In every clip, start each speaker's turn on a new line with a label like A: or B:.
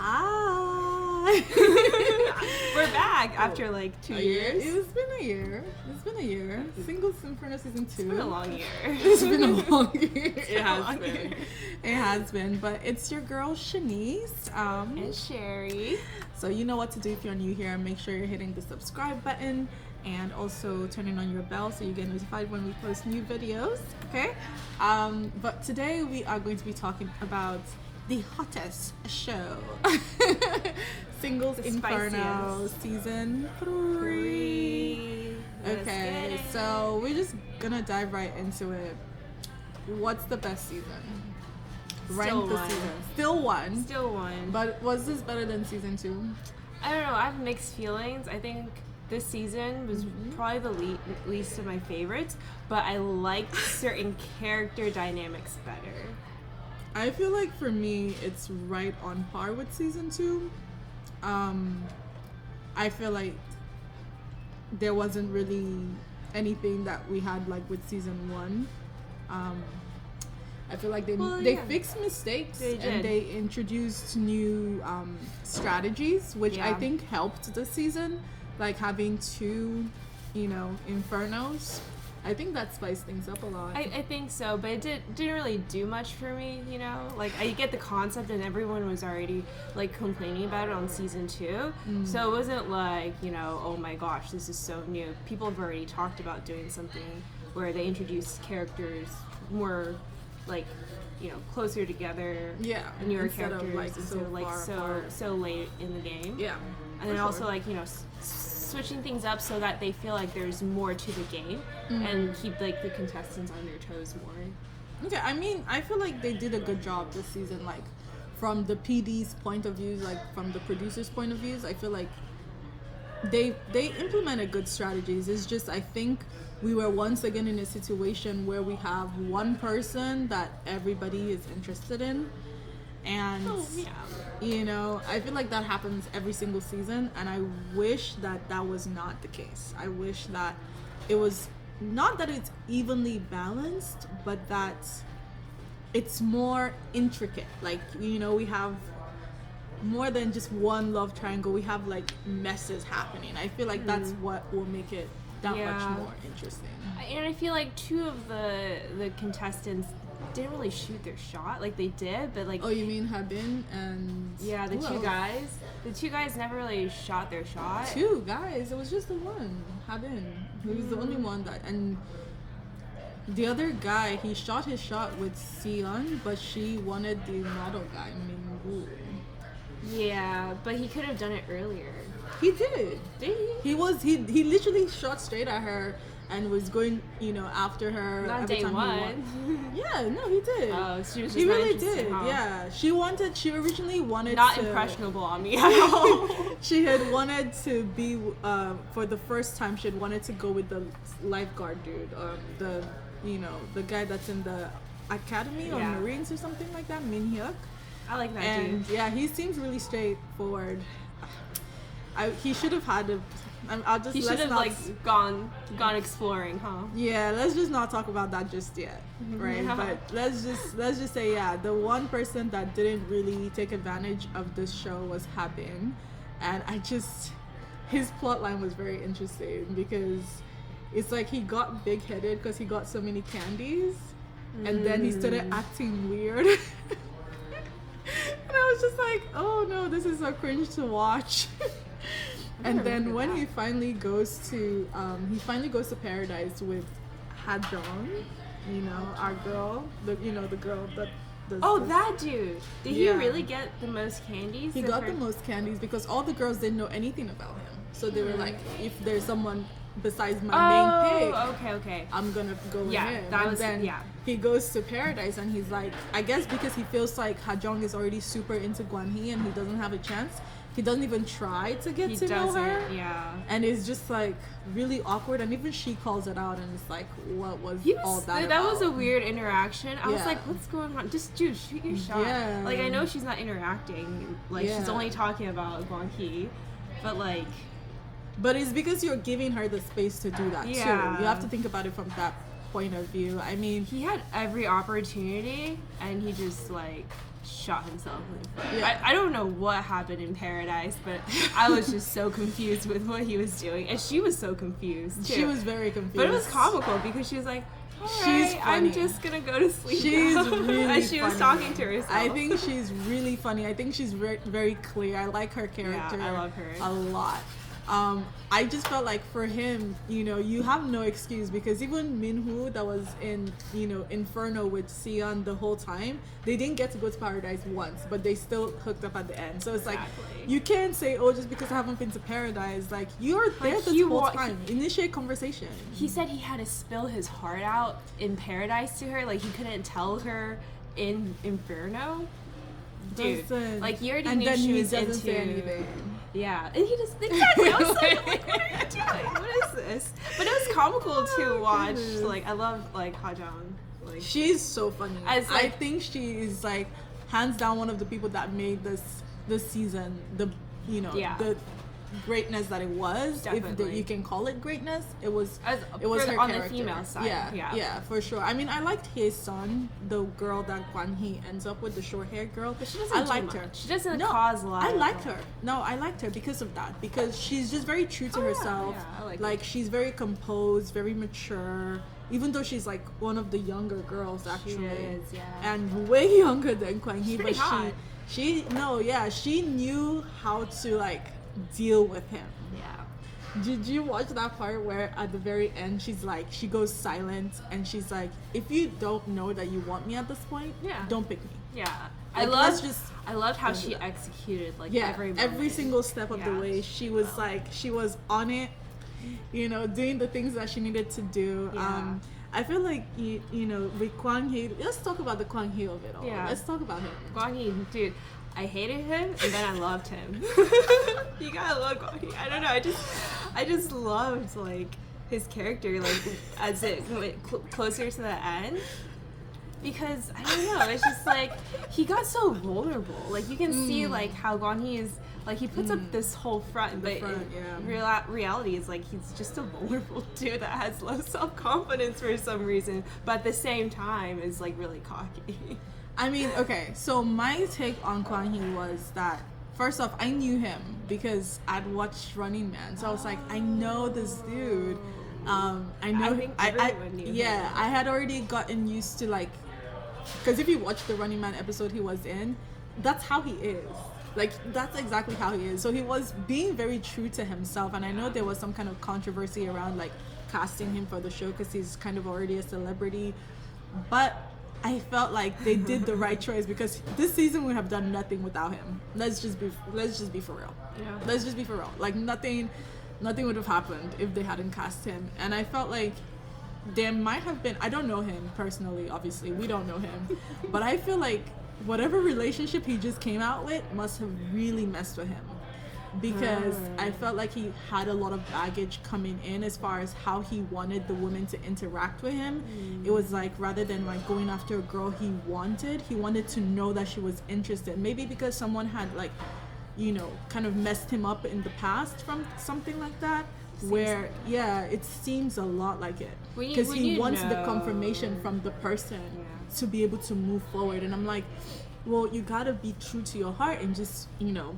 A: Hi.
B: We're back after like 2 years.
A: It's been a year. Single Inferno season 2.
B: It's been a long year.
A: It's been a long year.
B: It has been.
A: It has been. But it's your girl Shanice.
B: And Sherry.
A: So you know what to do if you're new here. Make sure you're hitting the subscribe button and also turning on your bell so you get notified when we post new videos. Okay. But today we are going to be talking about the hottest show, Singles Inferno season 3. Okay, so we're just gonna dive right into it. What's the best season? Rank the season. Still one. But was this better than season 2?
B: I don't know. I have mixed feelings. I think this season was probably the least of my favorites, but I liked certain character dynamics better.
A: I feel like for me, it's right on par with season 2. I feel like there wasn't really anything that we had like with season 1. I feel like they fixed mistakes and they introduced new strategies, which I think helped the season. Like having 2, Infernos. I think that spiced things up a lot.
B: I think so, but it didn't really do much for me, Like, I get the concept and everyone was already, like, complaining about it on season 2. So it wasn't like, oh my gosh, this is so new. People have already talked about doing something where they introduce characters more, like, closer together.
A: Yeah.
B: Newer characters
A: instead of, like,
B: so late in the game.
A: Yeah.
B: And then also, like, switching things up so that they feel like there's more to the game and keep like the contestants on their toes more.
A: Okay, I mean, I feel like they did a good job this season, like from the PD's point of view, like from the producer's point of views. I feel like they implemented good strategies. It's just I think we were once again in a situation where we have one person that everybody is interested in, and I feel like that happens every single season, and I wish that was not the case. I wish that it was not that it's evenly balanced, but that it's more intricate. Like, we have more than just one love triangle. We have like messes happening. I feel like that's what will make it that much more interesting.
B: And I feel like 2 of the contestants didn't really shoot their shot. Like, they did, but like...
A: Oh, you mean Habin and...
B: Yeah, the 2 guys. The 2 guys never really shot their shot.
A: 2 guys? It was just the one, Habin. He was the only one that... And the other guy, he shot his shot with Sion, but she wanted the model guy, Mingwu.
B: Yeah, but he could have done it earlier.
A: He did.
B: Did he?
A: He literally shot straight at her and was going, after her.
B: Not
A: every
B: day
A: time
B: one.
A: Yeah, no, he did.
B: Oh, she was just
A: he
B: not
A: really
B: interested,
A: did.
B: huh?
A: Yeah, she originally wanted
B: not
A: to,
B: impressionable on me at all.
A: She had wanted to be for the first time. She had wanted to go with the lifeguard dude, the guy that's in the academy or Marines or something like that, Min Hyuk.
B: I like that
A: and
B: dude.
A: Yeah, he seems really straightforward. He should have had a.
B: He should have gone exploring, huh?
A: Yeah, let's just not talk about that just yet, right? But let's just say, the one person that didn't really take advantage of this show was Habin, and his plot line was very interesting because it's like he got big-headed because he got so many candies, and then he started acting weird. And I was just like, oh no, this is so cringe to watch. And then when he finally goes to paradise with Hajong, our girl, the girl that does
B: that dude. Did he really get the most candies?
A: He got the most candies because all the girls didn't know anything about him. So they were like, if there's someone besides my main pig,
B: okay,
A: I'm gonna go with him.
B: Then
A: he goes to paradise and he's like, I guess because he feels like Hajong is already super into Gwan-Hee and he doesn't have a chance, he doesn't even try to get to know her.
B: Yeah.
A: And it's just like really awkward, and even she calls it out, and it's like, what was all that about?
B: That was a weird interaction. I was like, what's going on? Just dude, shoot your shot.
A: Yeah.
B: Like, I know she's not interacting. Like, she's only talking about Gwan-Hee, but like.
A: But it's because you're giving her the space to do that too. You have to think about it from that point of view. I mean,
B: He had every opportunity, and he just like shot himself in the foot.
A: Yeah.
B: I don't know what happened in Paradise, but I was just so confused with what he was doing, and she was so confused too.
A: she was very confused.
B: But it was comical because she was like, "All
A: She's
B: right, I'm
A: funny.
B: just gonna go to sleep."
A: She's
B: now."
A: really
B: as she was
A: funny.
B: talking to herself.
A: I think she's really funny. I think she's very, very clear. I like her character.
B: I love her
A: a lot. I just felt like for him, you know, you have no excuse because even Minhoo that was in, you know, Inferno with Sion the whole time, they didn't get to go to Paradise once, but they still hooked up at the end. So it's like,
B: Exactly.
A: you can't say, oh, just because I haven't been to Paradise, like you're there
B: Like,
A: this
B: he
A: whole
B: wa-
A: time. Initiate conversation.
B: He said he had to spill his heart out in Paradise to her. Like, he couldn't tell her in Inferno. Dude,
A: Listen.
B: like, you already
A: and
B: knew
A: then
B: she
A: he
B: was
A: doesn't
B: into...
A: say anything.
B: Yeah, and he just... Exactly, I was like, what are you doing? What is this? But it was comical to watch.
A: goodness.
B: Like, I love, like, Ha-jung. Like,
A: She's so funny.
B: As,
A: I
B: like-
A: think she is like hands down one of the people that made this season the, you know,
B: Yeah.
A: the greatness that it was. If
B: Definitely.
A: you can call it greatness, it was.
B: As,
A: It was
B: for-
A: her
B: on
A: character.
B: the female side.
A: Yeah, for sure. I mean, I liked his son, the girl that Gwan-Hee ends up with, the short-haired girl.
B: But she doesn't
A: I
B: do
A: liked
B: much.
A: her.
B: She doesn't
A: No,
B: cause a lot.
A: I
B: of-
A: liked her. No, I liked her because of that. Because she's just very true to
B: Oh, yeah,
A: herself.
B: yeah, I like
A: she's very composed, very mature. Even though she's like one of the younger girls, actually,
B: She is, yeah.
A: and way younger than Gwan-Hee,
B: pretty
A: but
B: hot.
A: she knew how to like deal with him.
B: Yeah.
A: Did you watch that part where at the very end she goes silent and she's like, if you don't know that you want me at this point,
B: Yeah.
A: don't pick me.
B: Yeah.
A: Like, let's just
B: I loved how
A: don't do
B: she
A: that.
B: executed like
A: Yeah,
B: every
A: every
B: moment.
A: single step of the
B: Yeah.
A: way she was she was on it, you know, doing the things that she needed to do.
B: Yeah.
A: I feel like you know, with Gwan-Hee, let's talk about the Gwan-Hee of it all.
B: Yeah.
A: Let's talk about him.
B: Gwan-Hee, dude, I hated him and then I loved him. You gotta love Gwan-Hee. I don't know. I just loved like his character, like as it went closer to the end. Because I don't know, it's just like he got so vulnerable. Like you can see like how Gwan-Hee is like he puts up this whole front, but
A: front,
B: in
A: yeah.
B: reality is like he's just a vulnerable dude that has low self-confidence for some reason, but at the same time is like really cocky.
A: I mean, okay, so my take on Gwan-Hee was that first off, I knew him because I'd watched Running Man, so I was like, I know this dude. I know.
B: I think everyone knew
A: Yeah,
B: him.
A: I had already gotten used to like, because if you watch the Running Man episode he was in, that's how he is. Like that's exactly how he is. So he was being very true to himself, and I know there was some kind of controversy around like casting him for the show because he's kind of already a celebrity, but I felt like they did the right choice because this season we have done nothing without him. Let's just be for real.
B: Yeah.
A: Let's just be for real. Like nothing would have happened if they hadn't cast him. And I felt like there might have been, I don't know him personally, obviously, we don't know him, but I feel like whatever relationship he just came out with must have really messed with him. Because I felt like he had a lot of baggage coming in as far as how he wanted the women to interact with him. It was like rather than like going after a girl he wanted to know that she was interested. Maybe because someone had like, you know, kind of messed him up in the past from something like that. Where it seems a lot like it because
B: when
A: he
B: you
A: wants the
B: know.
A: confirmation from the person to be able to move forward. And I'm like, well, you gotta be true to your heart and just, you know,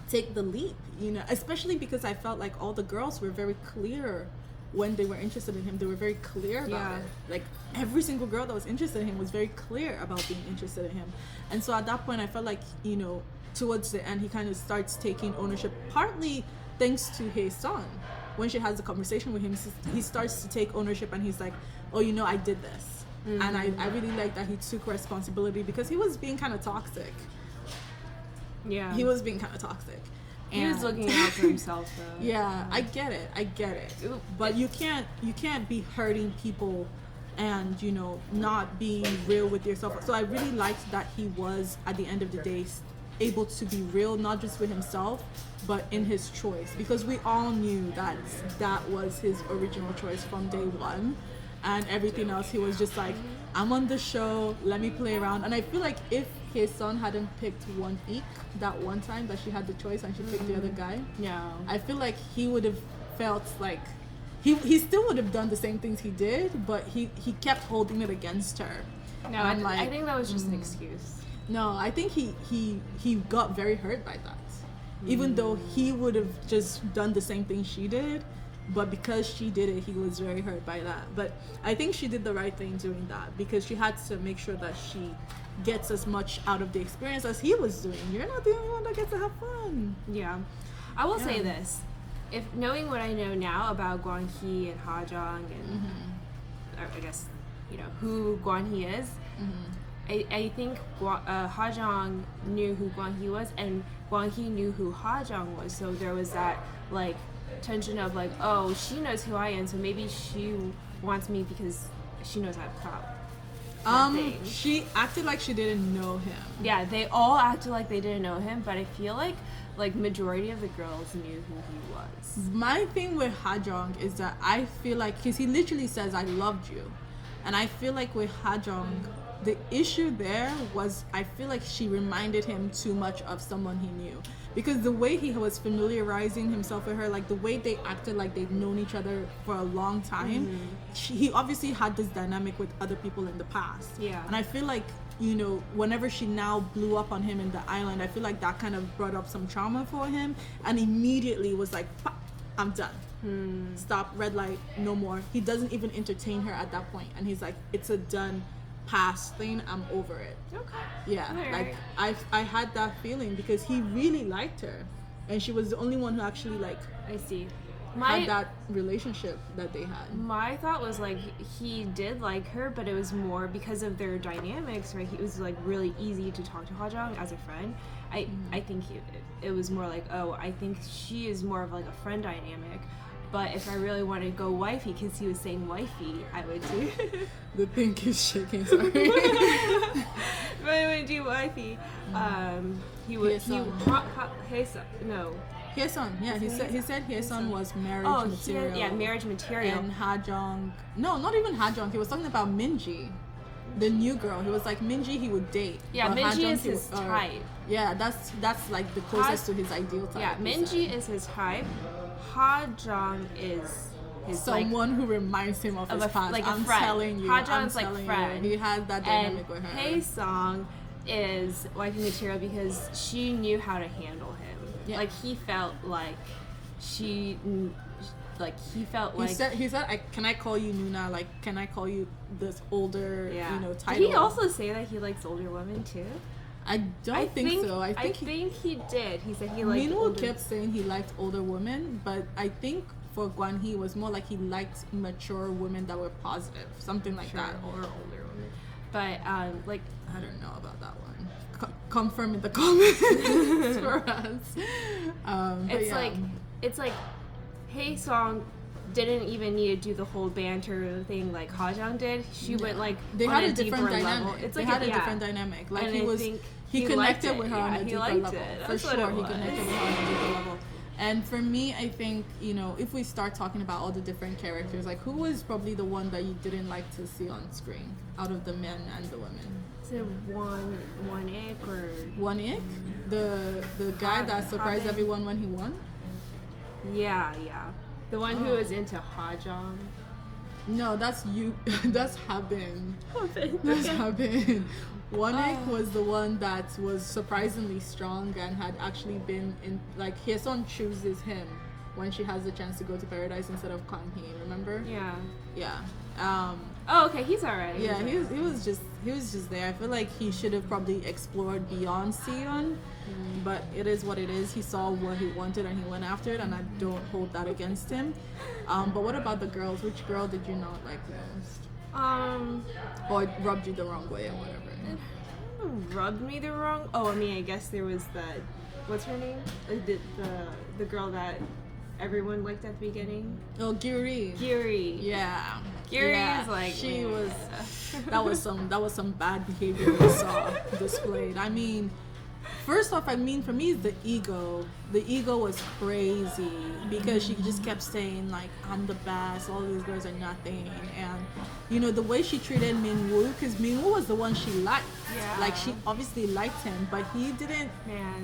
A: take the leap, you know, especially because I felt like all the girls were very clear when they were interested in him. They were very clear about it. Like every single girl that was interested in him was very clear about being interested in him. And so at that point I felt like, you know, towards the end he kind of starts taking ownership, partly thanks to his son. When she has a conversation with him, he starts to take ownership and he's like, oh, you know, I did this. And I really like that he took responsibility because he was being kind of toxic.
B: Yeah.
A: He was being kind of toxic.
B: He was looking out for himself though.
A: Yeah, I get it. But you can't be hurting people and, you know, not being real with yourself. So I really liked that he was, at the end of the day, able to be real, not just with himself, but in his choice. Because we all knew that that was his original choice from day one. And everything else, he was just like, I'm on the show, let me play around. And I feel like if his son hadn't picked Gwan-Hee that one time that she had the choice and she picked the other guy,
B: No.
A: I feel like he would have felt like he still would have done the same things he did, but he kept holding it against her.
B: No,
A: I
B: I think that was just an excuse.
A: No, I think he got very hurt by that. Even though he would have just done the same thing she did, but because she did it, he was very hurt by that. But I think she did the right thing doing that, because she had to make sure that she gets as much out of the experience as he was doing. You're not the only one that gets to have fun.
B: Yeah. I will say this. If knowing what I know now about Gwan-Hee and Ha-Jung and I guess, who Gwan-Hee is, I think Ha-Jung knew who Gwan-Hee was, and Gwan-Hee knew who Ha-Jung was, so there was that, like, tension of, like, oh, she knows who I am, so maybe she wants me because she knows I have clout.
A: She acted like she didn't know him.
B: Yeah, they all acted like they didn't know him, but I feel like majority of the girls knew who he was.
A: My thing with Ha-Jung is that I feel like, because he literally says, I loved you. And I feel like with Ha-Jung, the issue there was, I feel like she reminded him too much of someone he knew. Because the way he was familiarizing himself with her, like the way they acted like they'd known each other for a long time, he obviously had this dynamic with other people in the past.
B: Yeah.
A: And I feel like, whenever she now blew up on him in the island, I feel like that kind of brought up some trauma for him, and immediately was like, I'm done. Stop, red light, no more. He doesn't even entertain her at that point, and he's like, it's a done past thing, I'm over it.
B: Okay.
A: Yeah,
B: Right.
A: like I had that feeling because he really liked her, and she was the only one who actually like
B: I see.
A: had that relationship that they had.
B: My thought was like he did like her, but it was more because of their dynamics, right? He was like really easy to talk to Ha-Jung as a friend. I think it was more like, oh, I think she is more of like a friend dynamic. But if I really wanted to go wifey, because he was saying wifey, I would do.
A: The thing keeps shaking. Sorry.
B: If I would do wifey, he would. No.
A: Hyesun, yeah, he said Hyesun was marriage material.
B: Yeah, marriage material.
A: And Ha-Jung, no, not even Ha-Jung. He was talking about Minji, the new girl. He was like, Minji he would date.
B: Yeah,
A: but
B: Minji
A: Ha-Jung,
B: is his type.
A: Yeah, that's like the closest to his ideal type.
B: Yeah, Minji is his type. Ha-Jung is his
A: someone who reminds him of his past.
B: Like
A: I'm
B: a friend.
A: telling you.
B: Ha-Jung's like friend.
A: He had that dynamic with her.
B: Haesung is wifey material because she knew how to handle him.
A: Yeah.
B: Like he felt like he
A: said, can I call you Nuna? Like, can I call you this older, title?
B: Did he also say that he likes older women too?
A: I don't think so.
B: I think he did. He said he liked
A: Minwoo kept saying he liked older women, but I think for Gwan-Hee it was more like he liked mature women that were positive, something like that, or older women.
B: But I
A: don't know about that one. Confirm in the comments for us.
B: It's like Haesung didn't even need to do the whole banter thing like Ha-Jung did. She went like
A: they
B: on
A: had
B: a
A: different
B: deeper
A: dynamic.
B: level. It's
A: they
B: like
A: had a different dynamic. Like
B: and
A: he connected with her on a deeper level. For
B: That's
A: sure, he
B: what it
A: connected with her on a deeper level. And for me, I think, if we start talking about all the different characters, like who was probably the one that you didn't like to see on screen out of the men and the women?
B: Is it Gwan-Hee or
A: Gwan-Hee? The guy that surprised everyone when he won?
B: Yeah. The one who was into Ha-Jung.
A: No, that's you. That's Habin. That's Habin. Gwan-Hee was the one that was surprisingly strong and had actually been in, like, Hyesun chooses him when she has the chance to go to paradise instead of Gwan-Hee, remember?
B: Yeah.
A: Oh,
B: okay, he's alright.
A: Yeah, he was just there. I feel like he should have probably explored beyond Seon, but it is what it is. He saw what he wanted and he went after it, and I don't hold that against him. But what about the girls? Which girl did you not like the most? Or it rubbed you the wrong way or whatever?
B: Rubbed me the wrong. I guess there was that. What's her name? The girl that everyone liked at the beginning.
A: Oh, Giri. Yeah.
B: Giri is like
A: she was. That was some bad behavior we saw displayed. I mean, First off, I mean, for me, it's the ego. The ego was crazy because she just kept saying, like, I'm the best, all these girls are nothing. And, you know, the way she treated Min-woo, because Min-woo was the one she liked.
B: Yeah.
A: Like, she obviously liked him, but he didn't,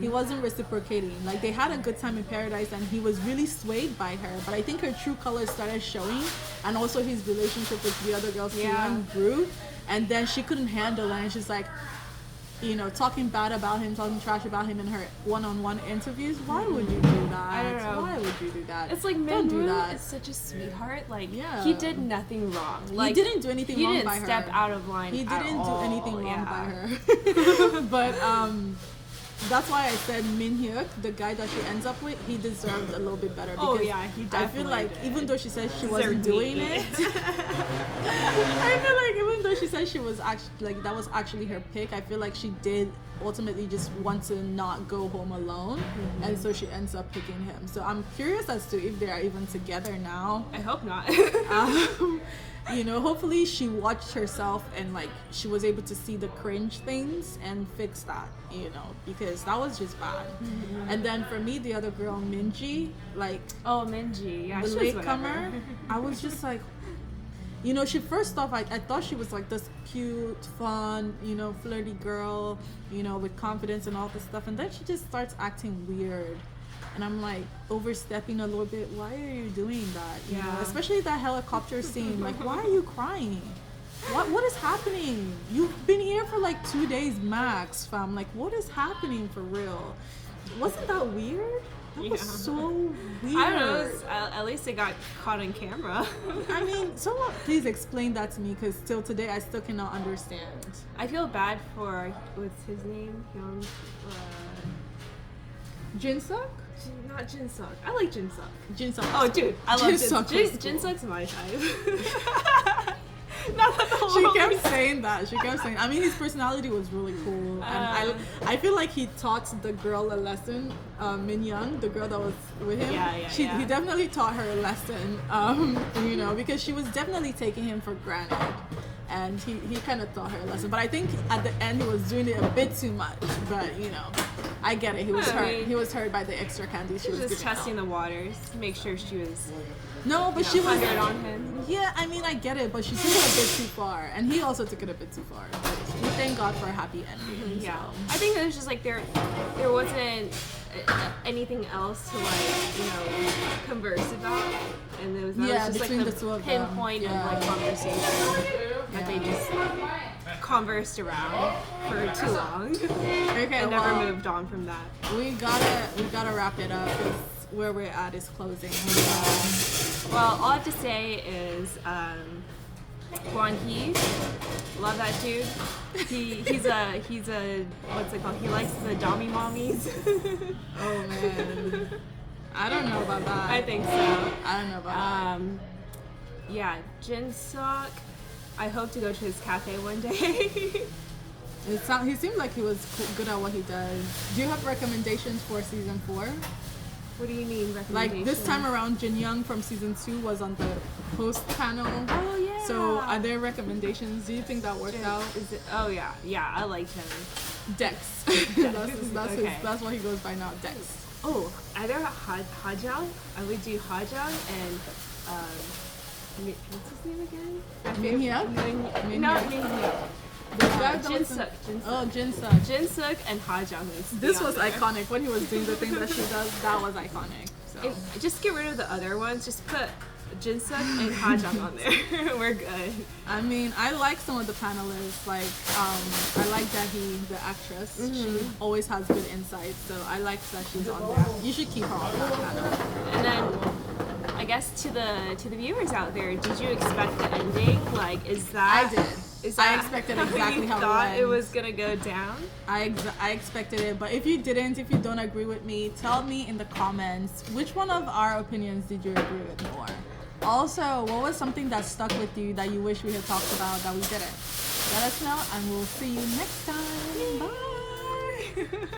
A: he wasn't reciprocating. Like, they had a good time in paradise, and he was really swayed by her. But I think her true colors started showing, and also his relationship with the other girls grew. And then she couldn't handle it, and she's like, you know, talking bad about him, talking trash about him in her one-on-one interviews. Why would you do that?
B: I don't know.
A: Why would you do that?
B: It's like Min-woo is such a sweetheart. Like, he did nothing wrong. Like,
A: he didn't do anything wrong by her.
B: He didn't step out of line.
A: He didn't do anything wrong by her. But that's why I said Min-hyuk, the guy that she ends up with, he deserved a little bit better. Because
B: he definitely
A: I feel like
B: did.
A: even though she said she wasn't doing it, I feel like even though she said she was actually, like, that was actually her pick, I feel like she did ultimately just want to not go home alone, and so she ends up picking him. So I'm curious as to if they are even together now.
B: I hope not.
A: You know, hopefully she watched herself and, like, she was able to see the cringe things and fix that, you know, because that was just bad. And then for me, the other girl, Minji, like,
B: Minji, yeah,
A: the latecomer, I was just like, you know, she first off, I thought she was like this cute, fun, you know, flirty girl, you know, with confidence and all this stuff, and then she just starts acting weird. And I'm like, overstepping a little bit. Why are you doing that? You know, especially that helicopter scene. Like, why are you crying? What is happening? You've been here for like 2 days max, fam. Like, what is happening for real? Wasn't that weird? That was so weird.
B: I don't know. At least it got caught on camera.
A: I mean, someone please explain that to me, because till today I still cannot understand.
B: I feel bad for, what's his name?
A: Jinsuk?
B: Not Jinsuk. I like Jinsuk.
A: Jinsuk.
B: Oh, dude, I love
A: Jinsuk.
B: Jinsuk's my type. Not that the whole
A: She kept saying that. She kept saying. I mean, his personality was really cool, and I feel like he taught the girl a lesson. Min Young, the girl that was with him, he definitely taught her a lesson. You know, because she was definitely taking him for granted, and he kind of taught her a lesson. But I think at the end he was doing it a bit too much. But you know, I get it. He was hurt. He was hurt by the extra candy she was
B: just
A: giving
B: testing
A: out.
B: the waters to make sure she was.
A: No, but she was
B: on him.
A: Yeah, I mean, I get it, but she took it a bit too far, and he also took it a bit too far. But we thank God for a happy ending.
B: Yeah,
A: so.
B: I think it was just like there wasn't anything else to, like, you know, converse about, and there was just like the pinpoint of like conversation that they just conversed around for too long.
A: Okay,
B: and never moved on from that.
A: We gotta wrap it up, because where we're at is closing.
B: Well, all I have to say is Gwan-Hee, love that dude. He's a what's it called? He likes the dummy mommies.
A: Oh man, I don't know about that.
B: I think so.
A: I don't know about that.
B: Yeah, Jinsuk. I hope to go to his cafe one day.
A: He seemed like he was good at what he does. Do you have recommendations for season 4?
B: What do you mean recommendations?
A: Like this time around, Jin Young from season 2 was on the host panel.
B: Oh yeah.
A: So are there recommendations? Do you think that worked out?
B: Oh yeah, I like him.
A: Dex. That's what he goes by now, Dex.
B: Oh, either Hajao. I would do Hajao and what's his name again?
A: Min-hyuk?
B: Not Min-hyuk. Jinsuk.
A: Oh, Jinsuk.
B: Jinsuk and Hajang.
A: This was iconic. When he was doing the thing that she does, that was iconic. So
B: just get rid of the other ones. Just put Jinsuk and Hajang on there. We're good.
A: I mean, I like some of the panelists. Like, I like Dahi, the actress. She always has good insights. So I like that she's on there. You should keep her on that panel.
B: And then, I guess to the viewers out there, did you expect the ending? Like, is that?
A: I did. I expected exactly how
B: thought it was gonna go down.
A: I expected it, but if you don't agree with me, tell me in the comments which one of our opinions did you agree with more. Also, what was something that stuck with you that you wish we had talked about that we didn't? Let us know, and we'll see you next time. Bye.